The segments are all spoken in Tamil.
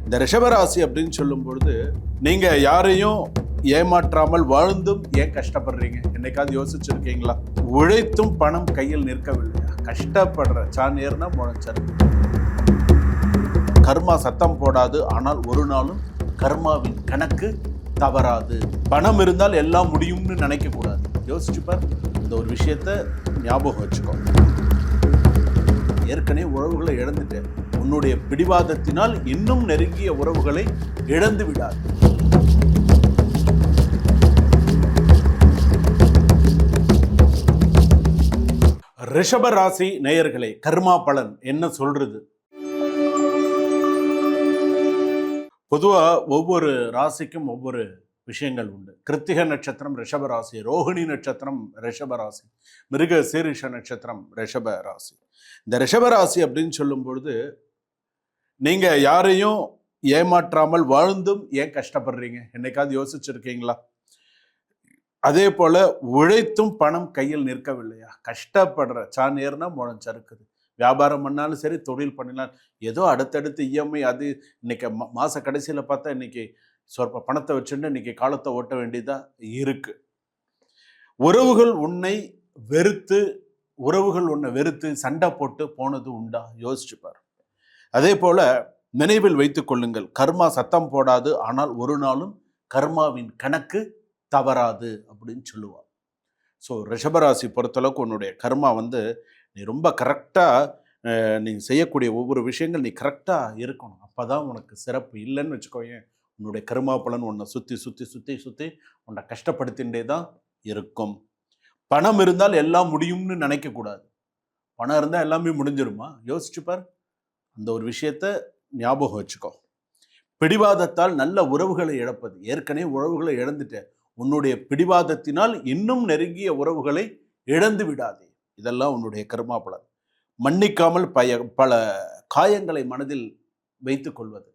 இந்த ரிஷபராசி அப்படின்னு சொல்லும் பொழுது நீங்க யாரையும் ஏமாற்றாமல் வாழ்ந்தும் ஏன் கஷ்டப்படுறீங்க? என்னைக்காவது யோசிச்சிருக்கீங்களா? உழைத்தும் பணம் கையில் நிற்கவில்லையா? கஷ்டப்படுற சாணியர்னா முளைச்சாரு. கர்மா சத்தம் போடாது, ஆனால் ஒரு நாளும் கர்மாவின் கணக்கு தவறாது. பணம் இருந்தால் எல்லாம் முடியும்னு நினைக்க கூடாது. யோசிச்சுப்பார், இந்த ஒரு விஷயத்த ஞாபகம் வச்சுக்கோ. ஏற்கனவே உறவுகளை இழந்துட்டேன், உன்னுடைய பிடிவாதத்தினால் இன்னும் நெருங்கிய உறவுகளை இழந்து விடாது. ரிஷப ராசி நேயர்களே, கர்மா பலன் என்ன சொல்றது? பொதுவா ஒவ்வொரு ராசிக்கும் ஒவ்வொரு விஷயங்கள் உண்டு. கிருத்திக நட்சத்திரம் ரிஷப ராசி, ரோஹிணி நட்சத்திரம் ரிஷப ராசி, மிருக சீரிஷ நட்சத்திரம் ரிஷப ராசி. இந்த ரிஷப ராசி அப்படின்னு சொல்லும் பொழுது நீங்க யாரையும் ஏமாற்றாமல் வாழ்ந்தும் ஏன் கஷ்டப்படுறீங்க? என்னைக்காவது யோசிச்சிருக்கீங்களா? அதே போல உழைத்தும் பணம் கையில் நிற்கவில்லையா? கஷ்டப்படுற சாணியர்னா முளைச்சறுக்குது. வியாபாரம் பண்ணாலும் சரி, தொழில் பண்ணினாலும் ஏதோ அடுத்தடுத்து இஎம்ஐ, அது இன்னைக்கு மாச கடைசியில் பார்த்தா இன்னைக்கு சொற்ப பணத்தை வச்சுட்டு இன்னைக்கு காலத்தை ஓட்ட வேண்டியதா இருக்கு. உறவுகள் உன்னை வெறுத்து சண்டை போட்டு போனது உண்டா? யோசிச்சு பாரு. அதே போல நினைவில் வைத்துக் கொள்ளுங்கள், கர்மா சத்தம் போடாது, ஆனால் ஒரு நாளும் கர்மாவின் கணக்கு தவறாது அப்படின்னு சொல்லுவார். ஸோ ரிஷபராசி பொறுத்தளவுக்கு உன்னுடைய கர்மா நீ ரொம்ப கரெக்டாக நீ செய்யக்கூடிய ஒவ்வொரு விஷயங்கள் நீ கரெக்டாக இருக்கணும். அப்போ தான் உனக்கு சிறப்பு. இல்லைன்னு வச்சுக்கோயேன், உன்னுடைய கர்மா பலன் உன்னை சுற்றி சுற்றி சுற்றி சுற்றி உன்னை கஷ்டப்படுத்திகிட்டே தான் இருக்கும். பணம் இருந்தால் எல்லாம் முடியும்னு நினைக்கக்கூடாது. பணம் இருந்தால் எல்லாமே முடிஞ்சிருமா? யோசிச்சுப்பார். அந்த ஒரு விஷயத்த ஞாபகம் வச்சுக்கோ. பிடிவாதத்தால் நல்ல உறவுகளை இழப்பது. ஏற்கனவே உறவுகளை இழந்துட்ட, உன்னுடைய பிடிவாதத்தினால் இன்னும் நெருங்கிய உறவுகளை இழந்து விடாதே. இதெல்லாம் உன்னுடைய கர்மா பலன். மன்னிக்காமல் பல காயங்களை மனதில் வைத்துக் கொள்வது.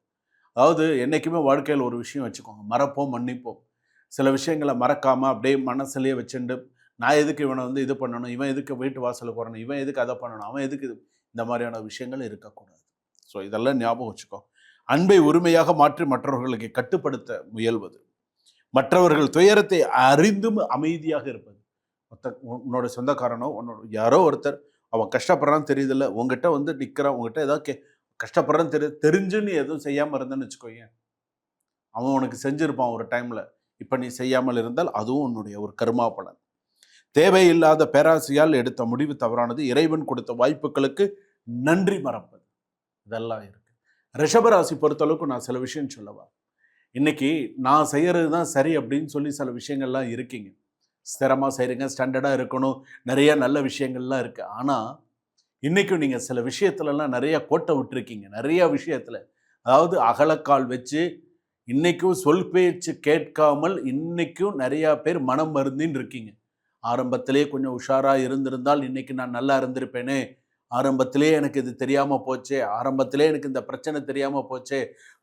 அதாவது என்னைக்குமே வாழ்க்கையில் ஒரு விஷயம் வச்சுக்கோங்க, மறப்போம் மன்னிப்போம். சில விஷயங்களை மறக்காம அப்படியே மனசுலேயே வச்சுட்டு, நான் எதுக்கு இவனை இது பண்ணணும், இவன் எதுக்கு வீட்டு வாசலுக்கு வரணும், இவன் எதுக்கு அதை பண்ணணும், அவன் எதுக்கு இந்த மாதிரியான விஷயங்கள் இருக்கக்கூடாது. ஸோ இதெல்லாம் ஞாபகம் வச்சுக்கோ. அன்பை உரிமையாக மாற்றி மற்றவர்களுக்கு கட்டுப்படுத்த முயல்வது, மற்றவர்கள் துயரத்தை அறிந்தும் அமைதியாக இருப்பது. உன்னோட சொந்தக்காரனோ யாரோ ஒருத்தர் அவன் கஷ்டப்படுறான்னு தெரியுதில்ல, உங்ககிட்ட நிற்கிறான், உங்ககிட்ட ஏதாவது கஷ்டப்படுறான்னு தெரிஞ்சு நீ எதுவும் செய்யாமல் இருந்தேன்னு வச்சுக்கோங்க, அவன் உனக்கு செஞ்சிருப்பான் ஒரு டைமில். இப்போ நீ செய்யாமல் இருந்தால் அதுவும் உன்னுடைய ஒரு கர்மா பலன். தேவையில்லாத பேராசையால் எடுத்த முடிவு தவறானது. இறைவன் கொடுத்த வாய்ப்புகளுக்கு நன்றி மறப்பது. இதெல்லாம் இருக்கு. ரிஷபராசி பொறுத்தளவுக்கு நான் சில விஷயம் சொல்லவா, இன்னைக்கு நான் செய்யறது தான் சரி அப்படின்னு சொல்லி சில விஷயங்கள்லாம் இருக்கீங்க. ஸ்திரமாக செய்கிறீங்க, ஸ்டாண்டர்டாக இருக்கணும், நிறைய நல்ல விஷயங்கள்லாம் இருக்குது. ஆனால் இன்றைக்கும் நீங்கள் சில விஷயத்துலலாம் நிறைய கோட்டை விட்டுருக்கீங்க. நிறைய விஷயத்தில், அதாவது அகலக்கால் வச்சு இன்றைக்கும் சொல் பேச்சு கேட்காமல் இன்றைக்கும் நிறையா பேர் மனம் மருந்தின்னு இருக்கீங்க. ஆரம்பத்திலே கொஞ்சம் உஷாராக இருந்திருந்தால் இன்றைக்கி நான் நல்லா இருந்திருப்பேனே, ஆரம்பத்திலே எனக்கு இது தெரியாமல் போச்சே, ஆரம்பத்திலே எனக்கு இந்த பிரச்சனை தெரியாமல் போச்சே,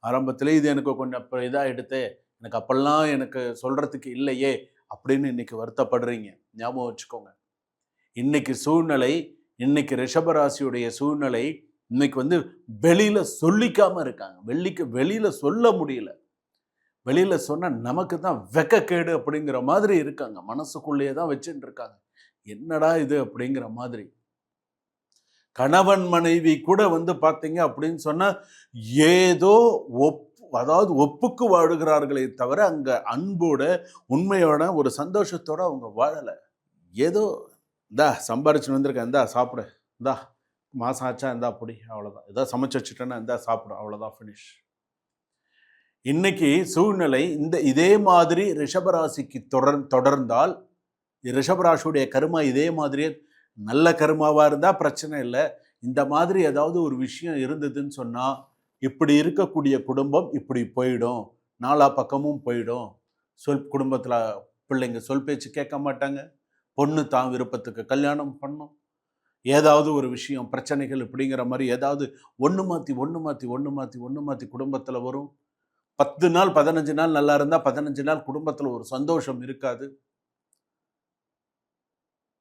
ஆரம்பத்திலே இது எனக்கு கொஞ்சம் இதாக எடுத்து எனக்கு அப்பெல்லாம் எனக்கு சொல்கிறதுக்கு இல்லையே அப்படின்னு இன்னைக்கு வருத்தப்படுறீங்க. ஞாபகம் வச்சுக்கோங்க, இன்னைக்கு சூழ்நிலை, இன்னைக்கு ரிஷபராசியுடைய சூழ்நிலை இன்னைக்கு வெளியில சொல்லிக்காம இருக்காங்க. வெளியில சொல்ல முடியல. வெளியில சொன்னா நமக்கு தான் வெக்கக்கேடு அப்படிங்கிற மாதிரி இருக்காங்க. மனசுக்குள்ளேயே தான் வச்சுட்டு இருக்காங்க. என்னடா இது அப்படிங்கிற மாதிரி. கணவன் மனைவி கூட பார்த்தீங்க அப்படின்னு சொன்னா ஏதோ அதாவது ஒப்புக்கு வாழுகிறார்களே தவிர அங்க அன்போட உண்மையோட ஒரு சந்தோஷத்தோட அவங்க வாழலை. ஏதோ இந்தா சம்பாரிச்சு வந்திருக்கேன், இந்தா சாப்பிடு, இந்தா மாசம் ஆச்சா இந்தா அப்படி, அவ்வளோதான். ஏதோ சமைச்சு வச்சுட்டேன்னா இந்தா சாப்பிடு, அவ்வளோதான், ஃபினிஷ். இன்னைக்கு சூழ்நிலை இதே மாதிரி ரிஷபராசிக்கு தொடர்ந்தால், ரிஷபராசியுடைய கர்மா இதே மாதிரியே நல்ல கர்மாவாக இருந்தால் பிரச்சனை இல்லை. இந்த மாதிரி ஏதாவது ஒரு விஷயம் இருந்ததுன்னு சொன்னால் இப்படி இருக்கக்கூடிய குடும்பம் இப்படி போயிடும், நாலா பக்கமும் போயிடும். குடும்பத்தில் பிள்ளைங்க சொல் பேச்சு கேட்க மாட்டாங்க, பொண்ணு தான் விருப்பத்துக்கு கல்யாணம் பண்ணும், ஏதாவது ஒரு விஷயம் பிரச்சனைகள் இப்படிங்கிற மாதிரி ஏதாவது ஒன்று மாற்றி குடும்பத்தில் வரும். 10 நாள் 15 நாள் நல்லா இருந்தால் 15 நாள் குடும்பத்தில் ஒரு சந்தோஷம் இருக்காது.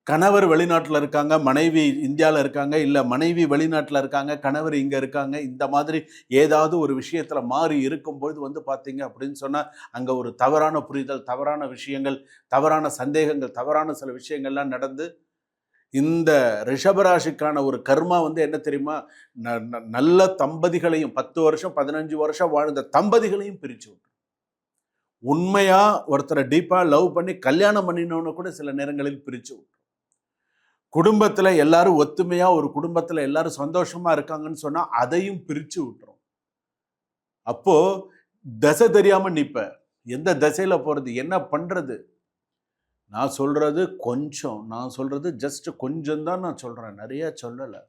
கணவர் வெளிநாட்டில் இருக்காங்க, மனைவி இந்தியாவில் இருக்காங்க, இல்லை மனைவி வெளிநாட்டில் இருக்காங்க, கணவர் இங்கே இருக்காங்க. இந்த மாதிரி ஏதாவது ஒரு விஷயத்தில் மாறி இருக்கும்பொழுது வந்து பார்த்தீங்க அப்படின்னு சொன்னால் அங்கே ஒரு தவறான புரிதல், தவறான விஷயங்கள், தவறான சந்தேகங்கள், தவறான சில விஷயங்கள்லாம் நடந்து இந்த ரிஷபராசிக்கான ஒரு கர்மா வந்து என்ன தெரியுமா, நல்ல தம்பதிகளையும் 10 வருஷம் 15 வருஷம் வாழ்ந்த தம்பதிகளையும் பிரிச்சு விட்டு, உண்மையா ஒருத்தரை டீப்பா லவ் பண்ணி கல்யாணம் பண்ணினவன கூட சில நேரங்களில் பிரிச்சு விட்டு, குடும்பத்துல எல்லாரும் ஒத்துமையா ஒரு குடும்பத்துல எல்லாரும் சந்தோஷமா இருக்காங்கன்னு சொன்னா அதையும் பிரிச்சு விட்டுரும். அப்போ தசை தெரியாம நிப்ப, எந்த திசையில போறது, என்ன பண்றது? நான் சொல்றது கொஞ்சம், நான் சொல்றது ஜஸ்ட் கொஞ்சம் தான் நான் சொல்றேன், நிறைய சொல்லலை.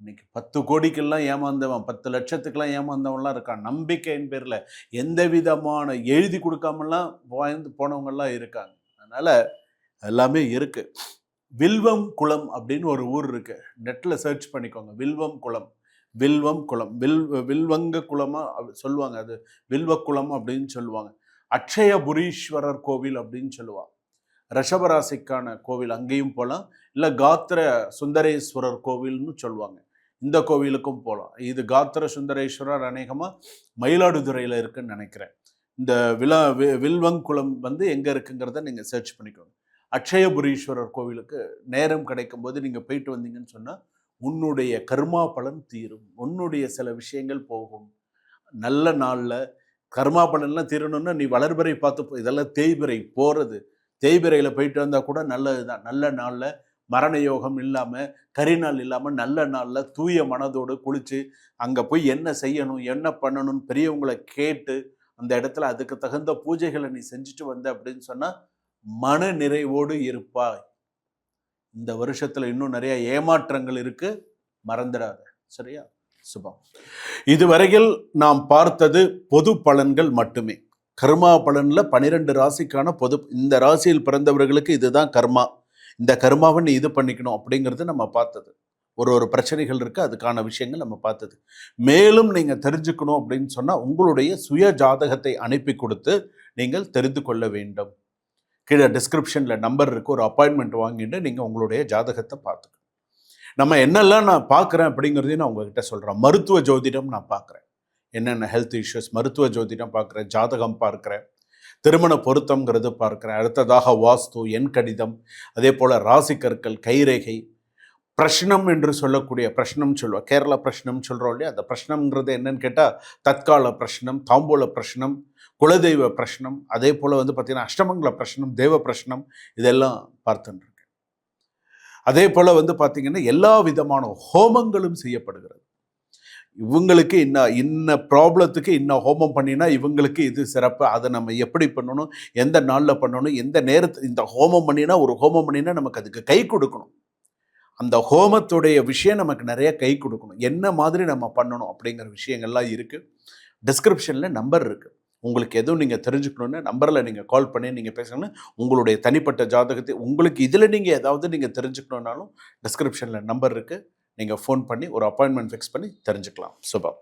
இன்னைக்கு 10 கோடிக்கெல்லாம் ஏமாந்தவன், 10 லட்சத்துக்கெல்லாம் ஏமாந்தவன்லாம் இருக்கான். நம்பிக்கையின் பேர்ல எந்த விதமான எழுதி கொடுக்காமலாம் வாழ்ந்து போனவங்கலாம் இருக்காங்க. அதனால எல்லாமே இருக்கு. வில்வம் குளம் அப்படின்னு ஒரு ஊர் இருக்கு, நெட்ல சர்ச் பண்ணிக்கோங்க. வில்வம் குளம், வில்வம் குளம், வில்வங்க குளமா சொல்லுவாங்க, அது வில்வ குளம் அப்படின்னு சொல்லுவாங்க. அக்ஷயபுரீஸ்வரர் கோவில் அப்படின்னு சொல்லுவாங்க. ரிஷபராசிக்கான கோவில், அங்கேயும் போகலாம். இல்லை காத்திர சுந்தரேஸ்வரர் கோவில்னு சொல்லுவாங்க, இந்த கோவிலுக்கும் போகலாம். இது காத்திர சுந்தரேஸ்வரர் அநேகமாக மயிலாடுதுறையில் இருக்குன்னு நினைக்கிறேன். இந்த வில்வங்குளம் வந்து எங்கே இருக்குங்கிறத நீங்கள் சர்ச் பண்ணிக்கோங்க. அக்ஷயபுரீஸ்வரர் கோவிலுக்கு நேரம் கிடைக்கும் போது நீங்கள் போயிட்டு வந்தீங்கன்னு சொன்னால் உன்னுடைய கர்மா பலன் தீரும், உன்னுடைய சில விஷயங்கள் போகும். நல்ல நாளில் கர்மா பலன்லாம் தீரணும்னா நீ வளர்பிறை பார்த்து, இதெல்லாம் தேய்பிறை போகிறது, தேய்பிறையில் போயிட்டு வந்தால் கூட நல்லது தான். நல்ல நாளில் மரண யோகம் இல்லாமல், கரிநாள் இல்லாமல், நல்ல நாளில் தூய மனதோடு குளித்து அங்கே போய் என்ன செய்யணும், என்ன பண்ணணும்னு பெரியவங்களை கேட்டு அந்த இடத்துல அதுக்கு தகுந்த பூஜைகளை நீ செஞ்சுட்டு வந்த அப்படின்னு சொன்னால் மன நிறைவோடு இருப்பாய். இந்த வருஷத்துல இன்னும் நிறைய ஏமாற்றங்கள் இருக்கு, மறந்துடாத. சரியா? சுபம். இதுவரையில் நாம் பார்த்தது பொது பலன்கள் மட்டுமே. கர்மா பலன்ல 12 ராசிக்கான பொது, இந்த ராசியில் பிறந்தவர்களுக்கு இதுதான் கர்மா, இந்த கர்மாவை நீ இது பண்ணிக்கணும் அப்படிங்கிறது நம்ம பார்த்தது. ஒரு பிரச்சனைகள் இருக்கு, அதுக்கான விஷயங்கள் நம்ம பார்த்தது. மேலும் நீங்க தெரிஞ்சுக்கணும் அப்படின்னு சொன்னா உங்களுடைய சுய ஜாதகத்தை அனுப்பி கொடுத்து நீங்கள் தெரிந்து கொள்ள வேண்டும். கீழே டிஸ்கிரிப்ஷனில் நம்பர் இருக்குது, ஒரு அப்பாயின்மெண்ட் வாங்கிட்டு நீங்கள் உங்களுடைய ஜாதகத்தை பார்த்துக்கணும். நம்ம என்னெல்லாம் நான் பார்க்குறேன் அப்படிங்கிறதையும் நான் உங்ககிட்ட சொல்கிறேன். மருத்துவ ஜோதிடம் நான் பார்க்குறேன், என்னென்ன ஹெல்த் இஷ்யூஸ், மருத்துவ ஜோதிடம் பார்க்குறேன், ஜாதகம் பார்க்குறேன், திருமண பொருத்தம்ங்கிறது பார்க்குறேன், அடுத்ததாக வாஸ்து, எண் கடிதம், அதே போல் ராசி கற்கள், கைரேகை, பிரஷ்னம் என்று சொல்லக்கூடிய பிரஷ்னம் சொல்லுவோம், கேரளா பிரஷ்னம் சொல்கிறோம் இல்லையா, அந்த பிரஷ்னம்ங்கிறது என்னன்னு கேட்டால் தற்கால பிரஷ்னம், தாம்பூல பிரஷ்னம், குலதெய்வ பிரஷ்னம், அதே போல் வந்து பார்த்திங்கன்னா அஷ்டமங்கல பிரஷ்னம், தெய்வ பிரஷ்னம், இதெல்லாம் பார்த்துட்டுருக்கேன். அதே போல் வந்து பார்த்திங்கன்னா எல்லா விதமான ஹோமங்களும் செய்யப்படுகிறது. இவங்களுக்கு இன்ன ப்ராப்ளத்துக்கு இன்ன ஹோமம் பண்ணினா இவங்களுக்கு இது சிறப்பு, அதை நம்ம எப்படி பண்ணணும், எந்த நாளில் பண்ணணும், எந்த நேரத்தில் இந்த ஹோமம் பண்ணினா, ஒரு ஹோமம் பண்ணினா நமக்கு அதுக்கு கை கொடுக்கணும், அந்த ஹோமத்துடைய விஷயம் நமக்கு நிறைய கை கொடுக்கணும், என்ன மாதிரி நம்ம பண்ணணும் அப்படிங்கிற விஷயங்கள்லாம் இருக்குது. டிஸ்கிரிப்ஷனில் நம்பர் இருக்குது, உங்களுக்கு எதுவும் நீங்கள் தெரிஞ்சுக்கணுன்னு நம்பரில் நீங்கள் கால் பண்ணி நீங்கள் பேசணும்னு, உங்களுடைய தனிப்பட்ட ஜாதகத்தை உங்களுக்கு இதில் நீங்கள் ஏதாவது நீங்கள் தெரிஞ்சுக்கணுன்னாலும் டிஸ்கிரிப்ஷனில் நம்பர் இருக்குது, நீங்கள் ஃபோன் பண்ணி ஒரு அப்பாயின்மெண்ட் ஃபிக்ஸ் பண்ணி தெரிஞ்சுக்கலாம். சுபம்.